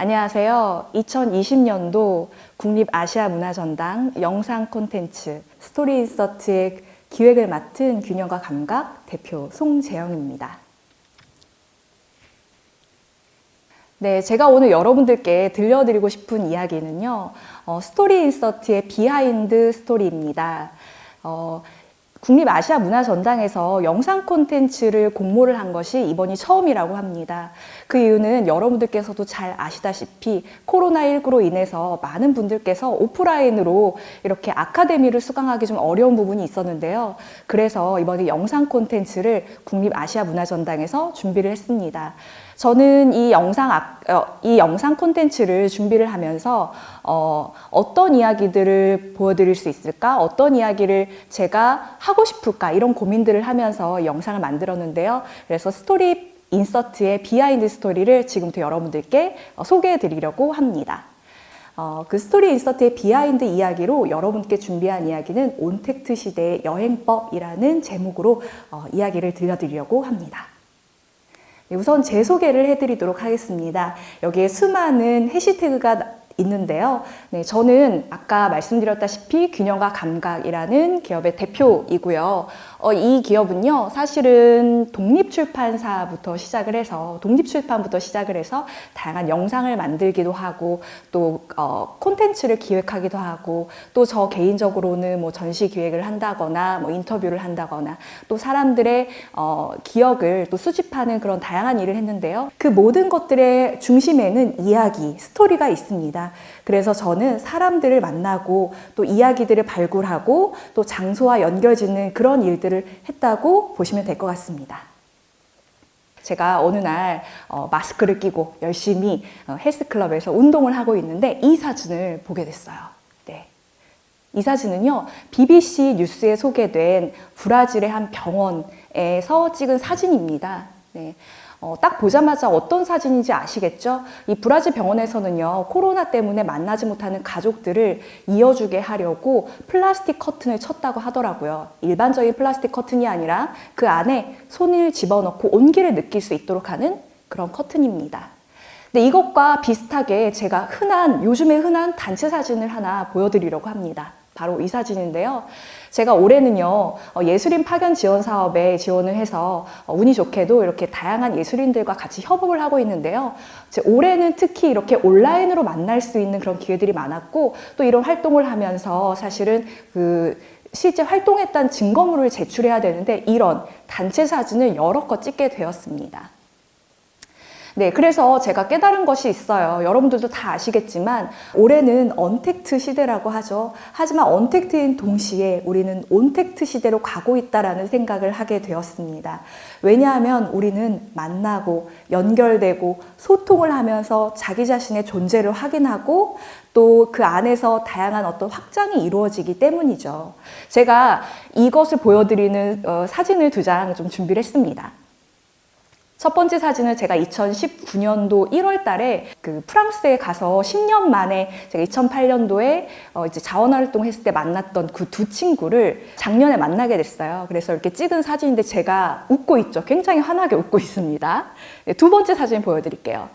안녕하세요. 2020년도 국립아시아문화전당 영상 콘텐츠 스토리 인서트의 기획을 맡은 균형과 감각 대표 송재영입니다. 네, 제가 오늘 여러분들께 들려드리고 싶은 이야기는요, 스토리 인서트의 비하인드 스토리입니다. 국립아시아문화전당에서 영상 콘텐츠를 공모를 한 것이 이번이 처음이라고 합니다. 그 이유는 여러분들께서도 잘 아시다시피 코로나19로 인해서 많은 분들께서 오프라인으로 이렇게 아카데미를 수강하기 좀 어려운 부분이 있었는데요. 그래서 이번에 영상 콘텐츠를 국립아시아문화전당에서 준비를 했습니다. 저는 이 영상 콘텐츠를 준비를 하면서 어떤 이야기들을 보여드릴 수 있을까? 어떤 이야기를 제가 하고 싶을까? 이런 고민들을 하면서 영상을 만들었는데요. 그래서 스토리 인서트의 비하인드 스토리를 지금부터 여러분들께 소개해 드리려고 합니다. 그 스토리 인서트의 비하인드 이야기로 여러분께 준비한 이야기는 온택트 시대의 여행법이라는 제목으로 이야기를 들려드리려고 합니다. 우선 제 소개를 해드리도록 하겠습니다. 여기에 수많은 해시태그가 있는데요. 네, 저는 아까 말씀드렸다시피 균형과 감각이라는 기업의 대표이고요. 이 기업은요, 사실은 독립출판부터 시작을 해서 다양한 영상을 만들기도 하고, 또 콘텐츠를 기획하기도 하고, 또 저 개인적으로는 뭐 전시 기획을 한다거나, 뭐 인터뷰를 한다거나, 또 사람들의 기억을 또 수집하는 그런 다양한 일을 했는데요. 그 모든 것들의 중심에는 이야기, 스토리가 있습니다. 그래서 저는 사람들을 만나고 또 이야기들을 발굴하고 또 장소와 연결짓는 그런 일들을 했다고 보시면 될 것 같습니다. 제가 어느 날 마스크를 끼고 열심히 헬스클럽에서 운동을 하고 있는데 이 사진을 보게 됐어요. 네. 이 사진은요, BBC 뉴스에 소개된 브라질의 한 병원에서 찍은 사진입니다. 네. 딱 보자마자 어떤 사진인지 아시겠죠? 이 브라질 병원에서는요, 코로나 때문에 만나지 못하는 가족들을 이어주게 하려고 플라스틱 커튼을 쳤다고 하더라고요. 일반적인 플라스틱 커튼이 아니라 그 안에 손을 집어넣고 온기를 느낄 수 있도록 하는 그런 커튼입니다. 근데 이것과 비슷하게 제가 요즘에 흔한 단체 사진을 하나 보여드리려고 합니다. 바로 이 사진인데요. 제가 올해는요, 예술인 파견 지원 사업에 지원을 해서 운이 좋게도 이렇게 다양한 예술인들과 같이 협업을 하고 있는데요. 올해는 특히 이렇게 온라인으로 만날 수 있는 그런 기회들이 많았고, 또 이런 활동을 하면서 사실은 실제 활동했다는 증거물을 제출해야 되는데 이런 단체 사진을 여러 컷 찍게 되었습니다. 네, 그래서 제가 깨달은 것이 있어요. 여러분들도 다 아시겠지만 올해는 언택트 시대라고 하죠. 하지만 언택트인 동시에 우리는 온택트 시대로 가고 있다라는 생각을 하게 되었습니다. 왜냐하면 우리는 만나고 연결되고 소통을 하면서 자기 자신의 존재를 확인하고 또 그 안에서 다양한 어떤 확장이 이루어지기 때문이죠. 제가 이것을 보여드리는 사진을 2장 좀 준비를 했습니다. 첫 번째 사진을 제가 2019년도 1월 달에 프랑스에 가서 10년 만에 제가 2008년도에 이제 자원활동 했을 때 만났던 그 두 친구를 작년에 만나게 됐어요. 그래서 이렇게 찍은 사진인데 제가 웃고 있죠. 굉장히 환하게 웃고 있습니다. 네, 두 번째 사진 보여드릴게요.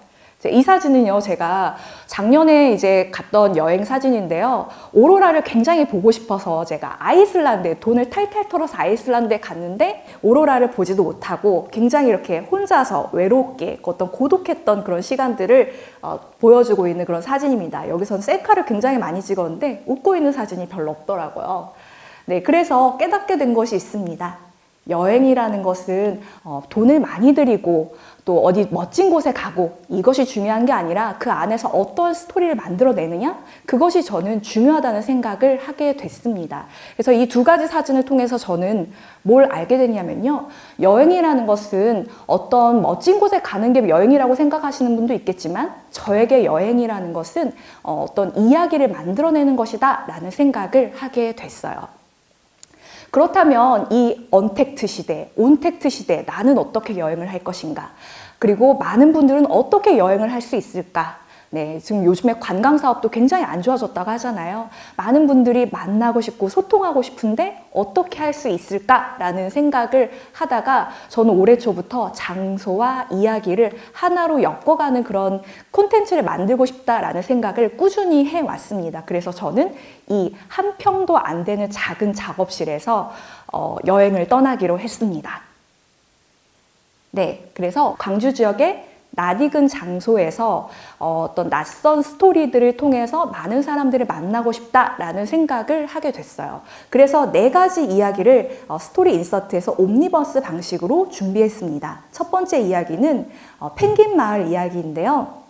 이 사진은요, 제가 작년에 이제 갔던 여행 사진인데요. 오로라를 굉장히 보고 싶어서 제가 아이슬란드에 돈을 탈탈 털어서 아이슬란드에 갔는데 오로라를 보지도 못하고 굉장히 이렇게 혼자서 외롭게 어떤 고독했던 그런 시간들을 보여주고 있는 그런 사진입니다. 여기서는 셀카를 굉장히 많이 찍었는데 웃고 있는 사진이 별로 없더라고요. 네, 그래서 깨닫게 된 것이 있습니다. 여행이라는 것은 돈을 많이 들이고 또 어디 멋진 곳에 가고 이것이 중요한 게 아니라 그 안에서 어떤 스토리를 만들어내느냐, 그것이 저는 중요하다는 생각을 하게 됐습니다. 그래서 이 2가지 사진을 통해서 저는 뭘 알게 됐냐면요, 여행이라는 것은 어떤 멋진 곳에 가는 게 여행이라고 생각하시는 분도 있겠지만 저에게 여행이라는 것은 어떤 이야기를 만들어내는 것이다 라는 생각을 하게 됐어요. 그렇다면 이 언택트 시대, 온택트 시대, 나는 어떻게 여행을 할 것인가? 그리고 많은 분들은 어떻게 여행을 할 수 있을까? 네, 지금 요즘에 관광 사업도 굉장히 안 좋아졌다고 하잖아요. 많은 분들이 만나고 싶고 소통하고 싶은데 어떻게 할 수 있을까라는 생각을 하다가 저는 올해 초부터 장소와 이야기를 하나로 엮어가는 그런 콘텐츠를 만들고 싶다라는 생각을 꾸준히 해왔습니다. 그래서 저는 이 한 평도 안 되는 작은 작업실에서 여행을 떠나기로 했습니다. 네, 그래서 광주 지역에 낯익은 장소에서 어떤 낯선 스토리들을 통해서 많은 사람들을 만나고 싶다라는 생각을 하게 됐어요. 그래서 4가지 이야기를 스토리 인서트에서 옴니버스 방식으로 준비했습니다. 첫 번째 이야기는 펭귄 마을 이야기인데요.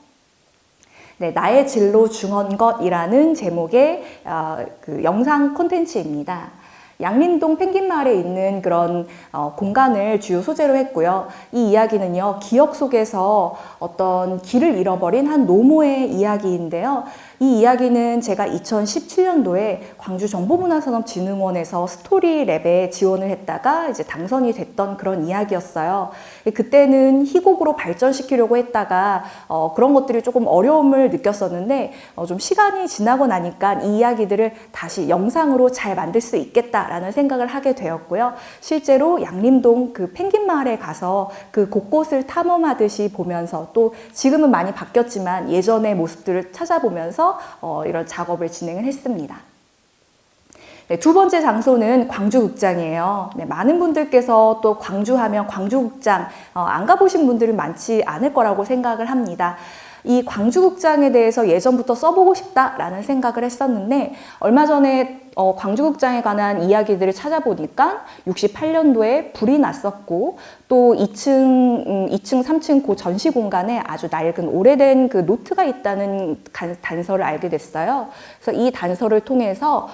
네, 나의 진로 중언것이라는 제목의 그 영상 콘텐츠입니다. 양림동 펭귄마을에 있는 그런 공간을 주요 소재로 했고요. 이 이야기는요, 기억 속에서 어떤 길을 잃어버린 한 노모의 이야기인데요. 이 이야기는 제가 2017년도에 광주정보문화산업진흥원에서 스토리랩에 지원을 했다가 이제 당선이 됐던 그런 이야기였어요. 그때는 희곡으로 발전시키려고 했다가 그런 것들이 조금 어려움을 느꼈었는데 좀 시간이 지나고 나니까 이 이야기들을 다시 영상으로 잘 만들 수 있겠다라는 생각을 하게 되었고요. 실제로 양림동 그 펭귄마을에 가서 그 곳곳을 탐험하듯이 보면서 또 지금은 많이 바뀌었지만 예전의 모습들을 찾아보면서 이런 작업을 진행을 했습니다. 네, 두 번째 장소는 광주극장이에요. 네, 많은 분들께서 또 광주하면 광주극장 안 가보신 분들은 많지 않을 거라고 생각을 합니다. 이 광주극장에 대해서 예전부터 써보고 싶다라는 생각을 했었는데 얼마 전에 광주극장에 관한 이야기들을 찾아보니까 68년도에 불이 났었고 또 2층, 3층 그 전시 공간에 아주 낡은 오래된 그 노트가 있다는 단서를 알게 됐어요. 그래서 이 단서를 통해서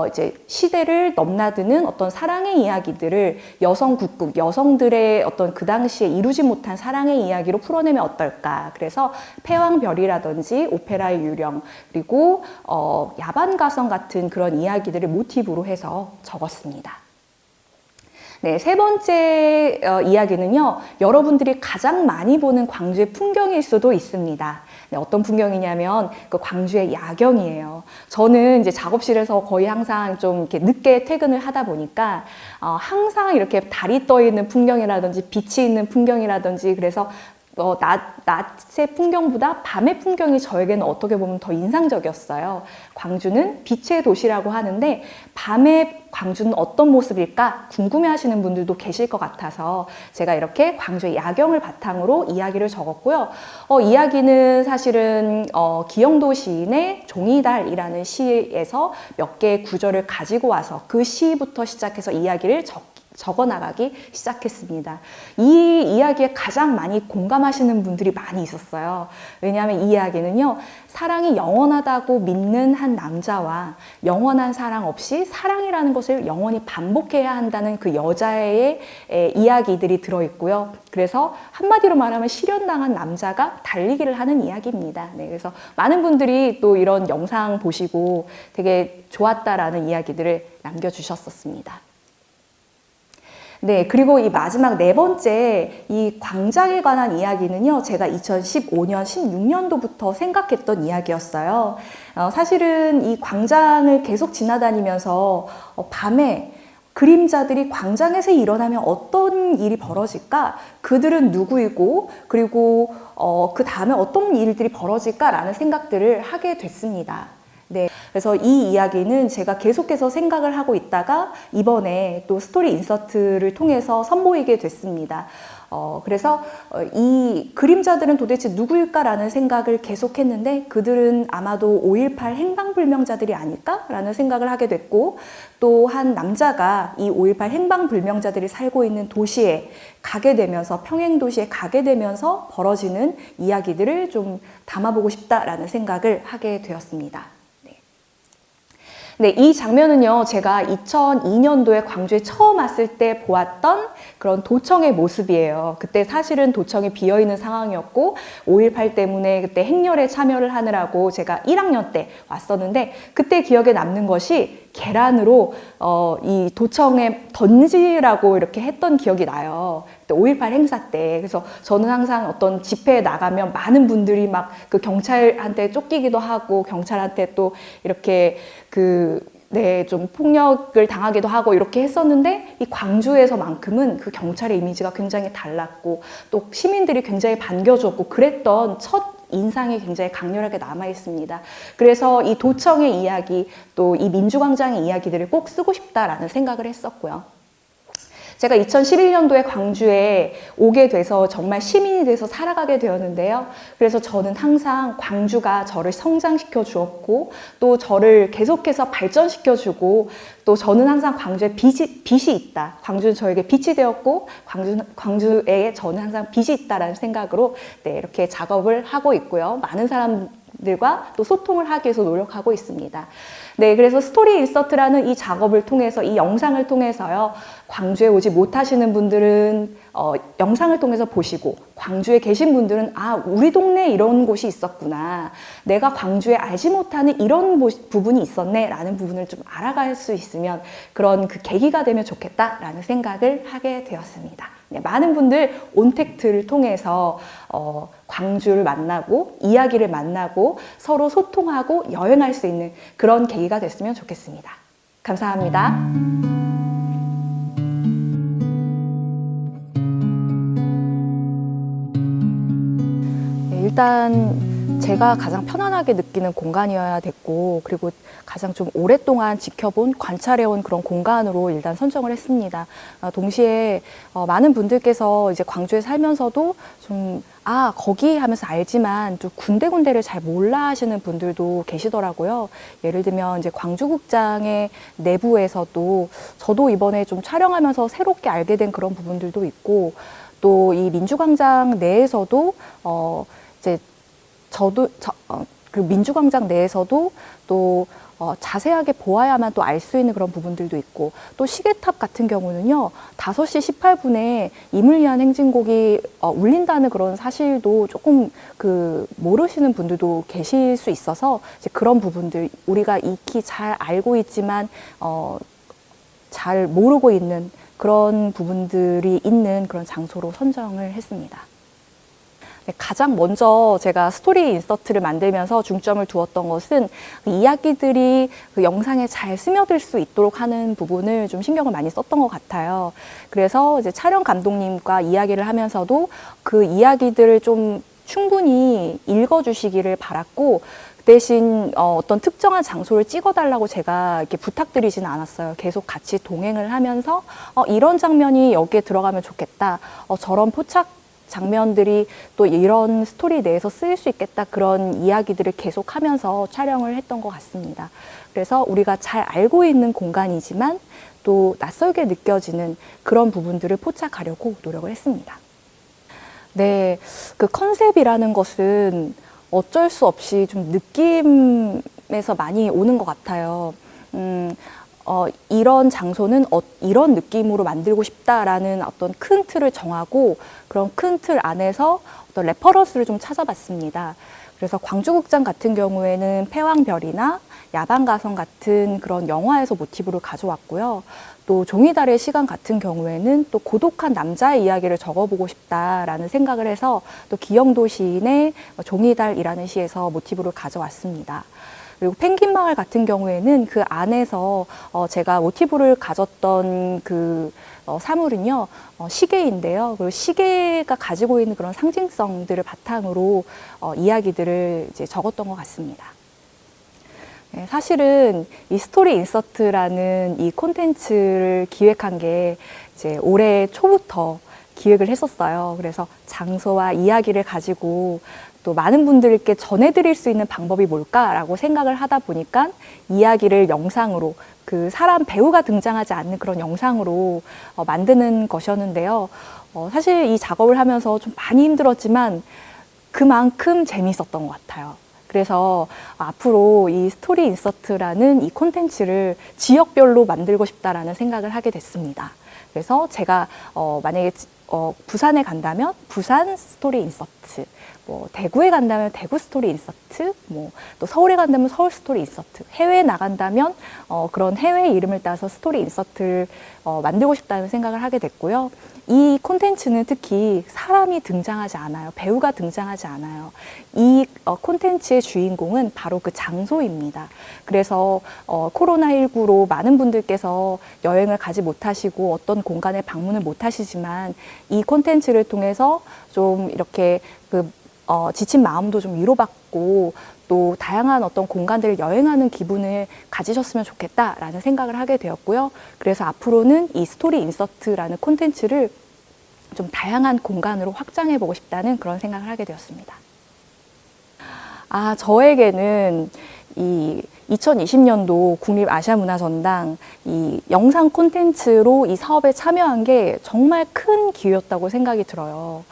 이제 시대를 넘나드는 어떤 사랑의 이야기들을 여성 국극, 여성들의 어떤 그 당시에 이루지 못한 사랑의 이야기로 풀어내면 어떨까. 그래서 패왕별이라든지 오페라의 유령 그리고 야반가성 같은 그런 이야기들을 모티브로 해서 적었습니다. 네, 세 번째 이야기는요, 여러분들이 가장 많이 보는 광주의 풍경일 수도 있습니다. 네, 어떤 풍경이냐면 그 광주의 야경이에요. 저는 이제 작업실에서 거의 항상 좀 이렇게 늦게 퇴근을 하다 보니까 항상 이렇게 달이 떠 있는 풍경이라든지 빛이 있는 풍경이라든지 그래서 낮의 풍경보다 밤의 풍경이 저에게는 어떻게 보면 더 인상적이었어요. 광주는 빛의 도시라고 하는데 밤에 광주는 어떤 모습일까 궁금해 하시는 분들도 계실 것 같아서 제가 이렇게 광주의 야경을 바탕으로 이야기를 적었고요. 이야기는 사실은 기영도 시인의 종이달이라는 시에서 몇 개의 구절을 가지고 와서 그 시부터 시작해서 이야기를 적어나가기 시작했습니다. 이 이야기에 가장 많이 공감하시는 분들이 많이 있었어요. 왜냐하면 이 이야기는요, 사랑이 영원하다고 믿는 한 남자와 영원한 사랑 없이 사랑이라는 것을 영원히 반복해야 한다는 그 여자의 이야기들이 들어있고요. 그래서 한마디로 말하면 실현당한 남자가 달리기를 하는 이야기입니다. 네, 그래서 많은 분들이 또 이런 영상 보시고 되게 좋았다라는 이야기들을 남겨주셨었습니다. 네, 그리고 이 마지막 네 번째 이 광장에 관한 이야기는요, 제가 2015년, 16년도부터 생각했던 이야기였어요. 사실은 이 광장을 계속 지나다니면서 밤에 그림자들이 광장에서 일어나면 어떤 일이 벌어질까? 그들은 누구이고, 그리고 그 다음에 어떤 일들이 벌어질까라는 생각들을 하게 됐습니다. 네, 그래서 이 이야기는 제가 계속해서 생각을 하고 있다가 이번에 또 스토리 인서트를 통해서 선보이게 됐습니다. 그래서 이 그림자들은 도대체 누구일까라는 생각을 계속했는데 그들은 아마도 5.18 행방불명자들이 아닐까라는 생각을 하게 됐고 또 한 남자가 이 5.18 행방불명자들이 살고 있는 도시에 가게 되면서 평행도시에 가게 되면서 벌어지는 이야기들을 좀 담아보고 싶다라는 생각을 하게 되었습니다. 네, 이 장면은요, 제가 2002년도에 광주에 처음 왔을 때 보았던 그런 도청의 모습이에요. 그때 사실은 도청이 비어있는 상황이었고 5.18 때문에 그때 행렬에 참여를 하느라고 제가 1학년 때 왔었는데 그때 기억에 남는 것이 계란으로 이 도청에 던지라고 이렇게 했던 기억이 나요. 5.18 행사 때. 그래서 저는 항상 어떤 집회에 나가면 많은 분들이 막 그 경찰한테 쫓기기도 하고 경찰한테 또 이렇게 좀 폭력을 당하기도 하고 이렇게 했었는데 이 광주에서만큼은 그 경찰의 이미지가 굉장히 달랐고 또 시민들이 굉장히 반겨줬고 그랬던 첫 인상이 굉장히 강렬하게 남아 있습니다. 그래서 이 도청의 이야기 또 이 민주광장의 이야기들을 꼭 쓰고 싶다라는 생각을 했었고요. 제가 2011년도에 광주에 오게 돼서 정말 시민이 돼서 살아가게 되었는데요. 그래서 저는 항상 광주가 저를 성장시켜 주었고 또 저를 계속해서 발전시켜 주고 또 저는 항상 광주에 빛이 있다. 광주는 저에게 빛이 되었고 광주에 저는 항상 빛이 있다라는 생각으로 이렇게 작업을 하고 있고요. 많은 사람들과 또 소통을 하기 위해서 노력하고 있습니다. 네, 그래서 스토리 인서트라는 이 작업을 통해서, 이 영상을 통해서요, 광주에 오지 못하시는 분들은 영상을 통해서 보시고, 광주에 계신 분들은 우리 동네에 이런 곳이 있었구나. 내가 광주에 알지 못하는 이런 부분이 있었네. 라는 부분을 좀 알아갈 수 있으면 그런 그 계기가 되면 좋겠다라는 생각을 하게 되었습니다. 네, 많은 분들 온택트를 통해서 광주를 만나고 이야기를 만나고 서로 소통하고 여행할 수 있는 그런 계기가 됐으면 좋겠습니다. 감사합니다. 네, 일단 제가 가장 편안하게 느끼는 공간이어야 됐고 그리고 가장 좀 오랫동안 지켜본 관찰해온 그런 공간으로 일단 선정을 했습니다. 동시에 많은 분들께서 이제 광주에 살면서도 좀 거기 하면서 알지만 좀 군데군데를 잘 몰라 하시는 분들도 계시더라고요. 예를 들면 이제 광주국장의 내부에서도 저도 이번에 좀 촬영하면서 새롭게 알게 된 그런 부분들도 있고 또 이 민주광장 내에서도 이제 그 민주광장 내에서도 또 자세하게 보아야만 또 알 수 있는 그런 부분들도 있고 또 시계탑 같은 경우는요 5시 18분에 임을 위한 행진곡이 울린다는 그런 사실도 조금 모르시는 분들도 계실 수 있어서 이제 그런 부분들 우리가 익히 잘 알고 있지만 잘 모르고 있는 그런 부분들이 있는 그런 장소로 선정을 했습니다. 네, 가장 먼저 제가 스토리 인서트를 만들면서 중점을 두었던 것은 이야기들이 그 영상에 잘 스며들 수 있도록 하는 부분을 좀 신경을 많이 썼던 것 같아요. 그래서 이제 촬영 감독님과 이야기를 하면서도 그 이야기들을 좀 충분히 읽어주시기를 바랐고 대신 어떤 특정한 장소를 찍어달라고 제가 이렇게 부탁드리지는 않았어요. 계속 같이 동행을 하면서 이런 장면이 여기에 들어가면 좋겠다. 저런 포착 장면들이 또 이런 스토리 내에서 쓰일 수 있겠다 그런 이야기들을 계속 하면서 촬영을 했던 것 같습니다. 그래서 우리가 잘 알고 있는 공간이지만 또 낯설게 느껴지는 그런 부분들을 포착하려고 노력을 했습니다. 네, 그 컨셉이라는 것은 어쩔 수 없이 좀 느낌에서 많이 오는 것 같아요. 이런 장소는 이런 느낌으로 만들고 싶다라는 어떤 큰 틀을 정하고 그런 큰 틀 안에서 어떤 레퍼런스를 좀 찾아봤습니다. 그래서 광주국장 같은 경우에는 패왕별이나 야방가성 같은 그런 영화에서 모티브를 가져왔고요. 또 종이달의 시간 같은 경우에는 또 고독한 남자의 이야기를 적어보고 싶다라는 생각을 해서 또 기영도 시인의 종이달이라는 시에서 모티브를 가져왔습니다. 그리고 펭귄마을 같은 경우에는 그 안에서 제가 모티브를 가졌던 그 사물은요 시계인데요. 그리고 시계가 가지고 있는 그런 상징성들을 바탕으로 이야기들을 이제 적었던 것 같습니다. 네, 사실은 이 스토리 인서트라는 이 콘텐츠를 기획한 게 이제 올해 초부터 기획을 했었어요. 그래서 장소와 이야기를 가지고 또 많은 분들께 전해드릴 수 있는 방법이 뭘까라고 생각을 하다 보니까 이야기를 영상으로 그 사람 배우가 등장하지 않는 그런 영상으로 만드는 것이었는데요. 사실 이 작업을 하면서 좀 많이 힘들었지만 그만큼 재미있었던 것 같아요. 그래서 앞으로 이 스토리 인서트라는 이 콘텐츠를 지역별로 만들고 싶다라는 생각을 하게 됐습니다. 그래서 제가 만약에 부산에 간다면 부산 스토리 인서트, 뭐 대구에 간다면 대구 스토리 인서트, 뭐 또 서울에 간다면 서울 스토리 인서트, 해외에 나간다면 그런 해외 이름을 따서 스토리 인서트를 만들고 싶다는 생각을 하게 됐고요. 이 콘텐츠는 특히 사람이 등장하지 않아요. 배우가 등장하지 않아요. 이 콘텐츠의 주인공은 바로 그 장소입니다. 그래서 코로나19로 많은 분들께서 여행을 가지 못하시고 어떤 공간에 방문을 못하시지만 이 콘텐츠를 통해서 좀 이렇게 지친 마음도 좀 위로받고 또 다양한 어떤 공간들을 여행하는 기분을 가지셨으면 좋겠다라는 생각을 하게 되었고요. 그래서 앞으로는 이 스토리 인서트라는 콘텐츠를 좀 다양한 공간으로 확장해 보고 싶다는 그런 생각을 하게 되었습니다. 저에게는 이 2020년도 국립아시아문화전당 이 영상 콘텐츠로 이 사업에 참여한 게 정말 큰 기회였다고 생각이 들어요.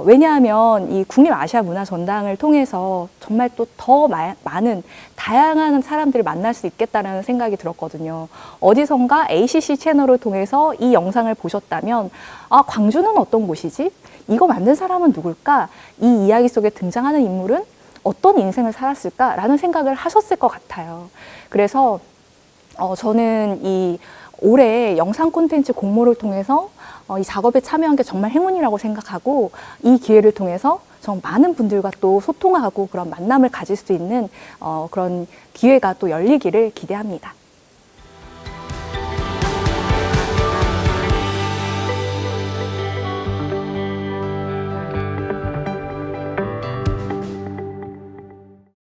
왜냐하면 이 국립아시아문화전당을 통해서 정말 또 더 많은 다양한 사람들을 만날 수 있겠다는 생각이 들었거든요. 어디선가 ACC 채널을 통해서 이 영상을 보셨다면 광주는 어떤 곳이지? 이거 만든 사람은 누굴까? 이 이야기 속에 등장하는 인물은 어떤 인생을 살았을까라는 생각을 하셨을 것 같아요. 그래서 저는 이 올해 영상 콘텐츠 공모를 통해서 이 작업에 참여한 게 정말 행운이라고 생각하고 이 기회를 통해서 정말 많은 분들과 또 소통하고 그런 만남을 가질 수 있는 그런 기회가 또 열리기를 기대합니다.